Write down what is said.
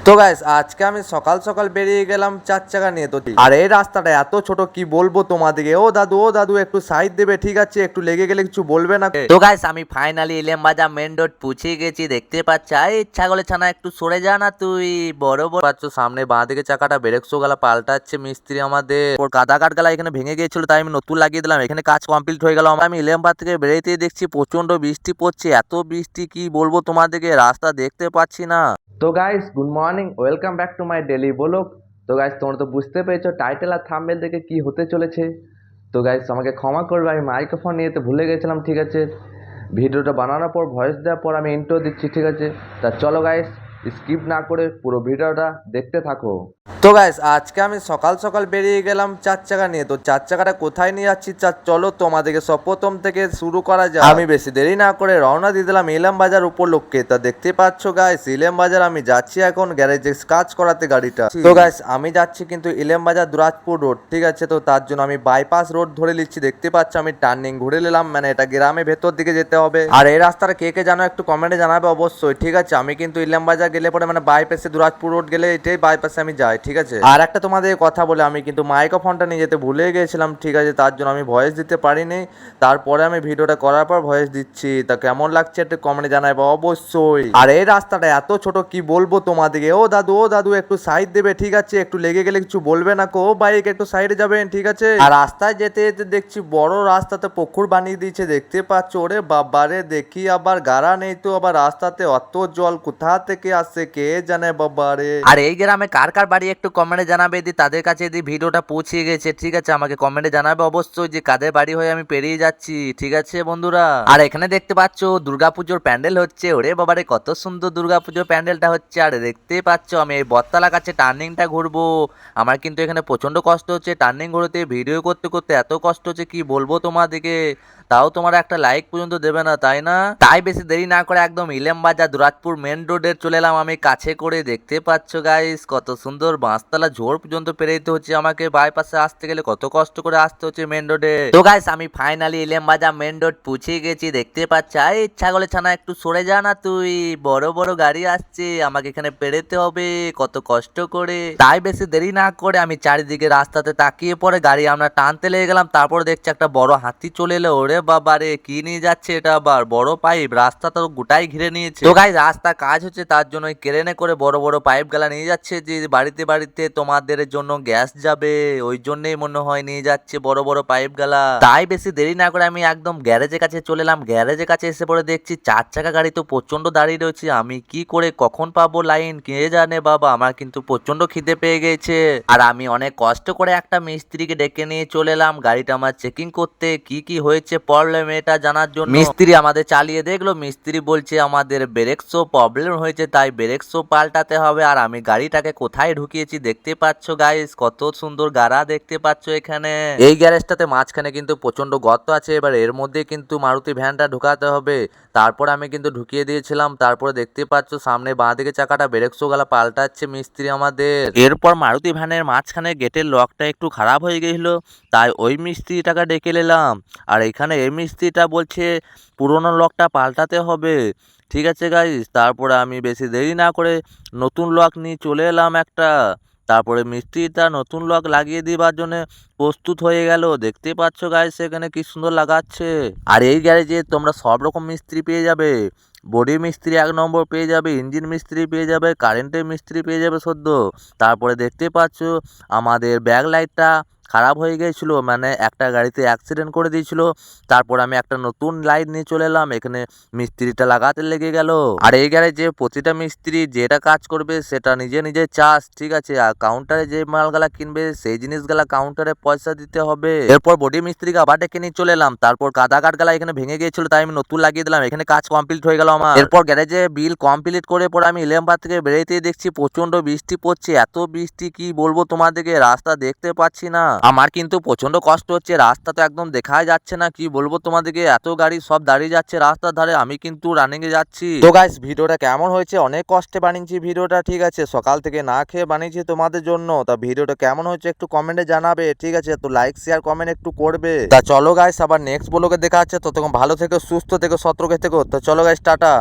তো গাইস আজকে আমি সকাল সকাল বেরিয়ে গেলাম চার চাকা নিয়ে। তো আর এই রাস্তাটা এত ছোট কি বলবো তোমাদেরকে। ও দাদু একটু সাইড দেবে, ঠিক আছে? একটু লেগে গেলে কিছু বলবে না? তো গাইস আমি ফাইনালি ইলেমবাজার মেন রোড পৌঁছে গেছি, দেখতে পাচ্ছ। এই ছাগলের ছানা একটু সরে যা না তুই, বড় বড় পাচ্ছ সামনে বাঁ দিকে চাকাটা ব্রেক শো গালা পাল্টাচ্ছে মিস্ত্রি আমাদের। ওর কাদা কাট গালা এখানে ভেঙে গিয়েছিল, তাই আমি নতুন লাগিয়ে দিলাম। এখানে কাজ কমপ্লিট হয়ে গেল। আমি ইলেমবাজার থেকে বেরোতেই দেখছি প্রচন্ড বৃষ্টি পড়ছে। এত বৃষ্টি কি বলবো তোমাদেরকে, রাস্তা দেখতে পাচ্ছি না। তো guys good morning, welcome back to my daily blog. তো গাইস তোমরা তো বুঝতে পেরেছো টাইটেল আর থাম্বনেল দেখে কি হতে চলেছে। তো গাইস আমাকে ক্ষমা করবে, আমি মাইক্রোফোন নিয়ে তো ভুলে গেছিলাম, ঠিক আছে? ভিডিওটা বানানোর পর ভয়েস দেওয়ার পর আমি ইন্ট্রো দিচ্ছি, ঠিক আছে? তা চলো গাইস স্কিপ না করে পুরো ভিডিওটা দেখতে থাকো। তো গাইস আজকে আমি সকাল সকাল বেরিয়ে গেলাম চার চাকা নিয়ে। তো চার চাকাটা কোথায় নিয়ে যাচ্ছি চলো তোমাদেরকে সব প্রথম থেকে শুরু করা যায়। আমি বেশি দেরি না করে রওনা দিয়ে দিলাম ইলাম বাজার উপলক্ষে। তা দেখতে পাচ্ছ গাইস ইলাম বাজার আমি যাচ্ছি এখন গ্যারেজে কাজ করাতে গাড়িটা। তো গাইস আমি যাচ্ছি কিন্তু ইলাম বাজার দুরাজপুর রোড, ঠিক আছে? তো তার জন্য আমি বাইপাস রোড ধরে নিচ্ছি। দেখতে পাচ্ছ আমি টার্নিং ঘুরে নিলাম, মানে এটা গ্রামে ভেতর দিকে যেতে হবে। আর এই রাস্তাটা কে কে জানো একটু কমেন্টে জানাবে অবশ্যই, ঠিক আছে? আমি কিন্তু ইলাম বাজার গেলে পরে মানে বাইপাসে দুরাজপুর রোড গেলে এটাই বাইপাসে আমি যাই, ঠিক আছে? আর একটা তোমাদের কথা বলে আমি কিন্তু মাইক্রোফোনটা নিয়ে যেতে ভুলে গেছিলাম, ঠিক আছে? তার জন্য আমি ভয়েস দিতে পারিনি। তারপরে আমি ভিডিওটা করার পর ভয়েস দিচ্ছি। তা কেমন লাগছে একটু কমেন্টে জানাবে অবশ্যই। আর এই রাস্তাটা এত ছোট কি বলবো তোমাদেরকে। ও দাদু একটু সাইড দেবে, ঠিক আছে? একটু লেগে গেলে কিছু বলবে না? ও বাইক একটু সাইডে যাবেন, ঠিক আছে? আর রাস্তায় যেতে যেতে দেখছি বড় রাস্তাতে পুকুর বানিয়ে দিয়েছে, দেখতে পাচ্ছ। ওরে বাবারে, দেখি আবার গাড়া নেই তো আবার রাস্তাতে অত জল কোথা থেকে আসছে কে জানে বাবারে। আর এই গ্রামে কার কার বাড়ি একটু কমেন্টে জানাবে, যদি তাদের কাছে যদি ভিডিওটা পৌঁছে গেছে, ঠিক আছে? আমাকে কমেন্টে জানাবে অবশ্যই যে কাদের বাড়ি হয়ে আমি পেরিয়ে যাচ্ছি, ঠিক আছে বন্ধুরা? আর এখানে দেখতে পাচ্ছ দুর্গাপুজোর প্যান্ডেল হচ্ছে। ওরে বাবারে কত সুন্দর দুর্গাপুজোর প্যান্ডেলটা হচ্ছে। আর দেখতে পাচ্ছ আমি এই বটতলা কাছে টার্নিংটা ঘুরবো। আমার কিন্তু এখানে প্রচন্ড কষ্ট হচ্ছে টার্নিং ঘুরতে, ভিডিও করতে করতে এত কষ্ট হচ্ছে কি বলবো তোমাদেরকে। তাও তোমার একটা লাইক পর্যন্ত দেবে না, তাই না? তাই বেশি দেরি না করে একদম ইলেমবাজার দুরাজপুর মেন রোডে চলে এলাম আমি কাছে করে। দেখতে পাচ্ছ গাইস কত সুন্দর বাঁশতলা ঝোড় পর্যন্ত পেরোতে হচ্ছে আমাকে। বাইপাসে আসতে গেলে কত কষ্ট করে আসতে হচ্ছে মেন রোডে। তো গাইস আমি ফাইনালি ইলেমবাজার মেন রোড পৌঁছে গেছি, দেখতে পাচ্ছ। এই ছাগলের ছানা একটু সরে যা না তুই, বড় বড় গাড়ি আসছে, আমাকে এখানে পেরোতে হবে কত কষ্ট করে। তাই বেশি দেরি না করে আমি চারিদিকে রাস্তাতে তাকিয়ে পরে গাড়ি আমরা টানতে লেগে গেলাম। তারপর দেখছি একটা বড় হাতি চলে এলো। ওরে বাবারে কি নিয়ে যাচ্ছে এটা, আবার বড় পাইপ, রাস্তা তো গোটাই ঘিরে নিয়েছে। তো গাইস রাস্তা কাজ হচ্ছে তার জন্য ক্রেনে করে বড় বড় পাইপ গালা নিয়ে যাচ্ছে, যে বাড়িতে বাড়িতে তোমাদের জন্য গ্যাস যাবে, ওই জন্যই মনে হয় নিয়ে যাচ্ছে বড় বড় পাইপ গালা। তাই বেশি দেরি না করে আমি একদম গ্যারেজের কাছে চলে এলাম। গ্যারেজের কাছে এসে পরে দেখছি চার চাকা গাড়ি তো প্রচন্ড দাঁড়িয়ে রয়েছে। আমি কি করে কখন পাবো লাইন কে জানে বাবা। আমার কিন্তু প্রচন্ড খিদে পেয়ে গেছে। আর আমি অনেক কষ্ট করে একটা মিস্ত্রিকে ডেকে নিয়ে চলে এলাম গাড়িটা আমার চেকিং করতে, কি কি হয়েছে প্রবলেম এটা জানার জন্য। মিস্ত্রি আমাদের চালিয়ে দেখলো, মিস্ত্রি বলছে আমাদের ব্রেক শো প্রবলেম হয়েছে, তাই ব্রেক শো পাল্টাতে হবে। আর আমি গাড়িটাকে কোথায় ঢুকিয়েছি দেখতে পাচ্ছ গাইস, কত সুন্দর গাড়া দেখতে পাচ্ছ এখানে। এই গ্যারেজটাতে মাঝখানে কিন্তু প্রচন্ড গর্ত আছে, এবার এর মধ্যে কিন্তু মারুতি ভ্যানটা ঢুকাতে হবে। তারপর আমি কিন্তু ঢুকিয়ে দিয়েছিলাম। তারপরে দেখতে পাচ্ছ সামনে বাঁ দিকে চাকাটা ব্রেক শো গালা পাল্টাচ্ছে মিস্ত্রি আমাদের। এরপর মারুতি ভ্যানের মাঝখানে গেটের লকটা একটু খারাপ হয়ে গেছিল, তাই ওই মিস্ত্রিটাকে ডেকে নিলাম। আর এখানে এই মিস্ত্রিটা বলছে পুরোনো লকটা পাল্টাতে হবে, ঠিক আছে গাইস? তারপরে আমি বেশি দেরি না করে নতুন লক নিয়ে চলে এলাম একটা। তারপরে মিস্ত্রিটা নতুন লক লাগিয়ে দিবার জন্য প্রস্তুত হয়ে গেল। দেখতে পাচ্ছ গাইস এখানে কি সুন্দর লাগাচ্ছে। আর এই গ্যারেজে তোমরা সব রকম মিস্ত্রি পেয়ে যাবে। বডি মিস্ত্রি এক নম্বর পেয়ে যাবে, ইঞ্জিন মিস্ত্রি পেয়ে যাবে, কারেন্টের মিস্ত্রি পেয়ে যাবে সদ্য। তারপরে দেখতে পাচ্ছ আমাদের ব্যাক লাইটটা খারাপ হয়ে গিয়েছিল, মানে একটা গাড়িতে অ্যাক্সিডেন্ট করে দিয়েছিল। তারপর আমি একটা নতুন লাইট নিয়ে চলে এলাম, এখানে মিস্ত্রিটা লাগাতে লেগে গেল। আর এই গ্যারেজে প্রতিটা মিস্ত্রি যেটা কাজ করবে সেটা নিজে নিজে চার্জ, ঠিক আছে? আর কাউন্টারে যে মালগুলা কিনবে সেই জিনিসগুলা কাউন্টারে পয়সা দিতে হবে। এরপর বডি মিস্ত্রিকে আবার ডেকে নিয়ে চলে এলাম। তারপর কাদা কাঠ গালা এখানে ভেঙে গিয়েছিল, তাই আমি নতুন লাগিয়ে দিলাম। এখানে কাজ কমপ্লিট হয়ে গেল আমার। এরপর গ্যারেজে বিল কমপ্লিট করে পরে আমি ইলেমবাজার থেকে বেরোতেই দেখছি প্রচন্ড বৃষ্টি পড়ছে। এত বৃষ্টি কি বলবো তোমাদেরকে, রাস্তা দেখতে পাচ্ছি না। আমার কিন্তু প্রচন্ড কষ্ট হচ্ছে, রাস্তা তো একদম দেখাই যাচ্ছে না, কি বলবো তোমাদেরকে। এত গাড়ি সব দাঁড়িয়ে যাচ্ছে রাস্তার ধারে, আমি কিন্তু রানিং এ যাচ্ছি। তো গাইস ভিডিওটা কেমন হয়েছে, অনেক কষ্টে বানিয়েছি ভিডিওটা, ঠিক আছে? সকাল থেকে না খেয়ে বানিয়েছি তোমাদের জন্য। তা ভিডিওটা কেমন হয়েছে একটু কমেন্টে জানাবে, ঠিক আছে? তো লাইক শেয়ার কমেন্ট একটু করবে। তা চলো গাইস আবার নেক্সট ব্লগে দেখা হচ্ছে। ততক্ষণ ভালো থেকো, সুস্থ থেকো, সতর্ক থেকো। তো চলো গাইস টাটা।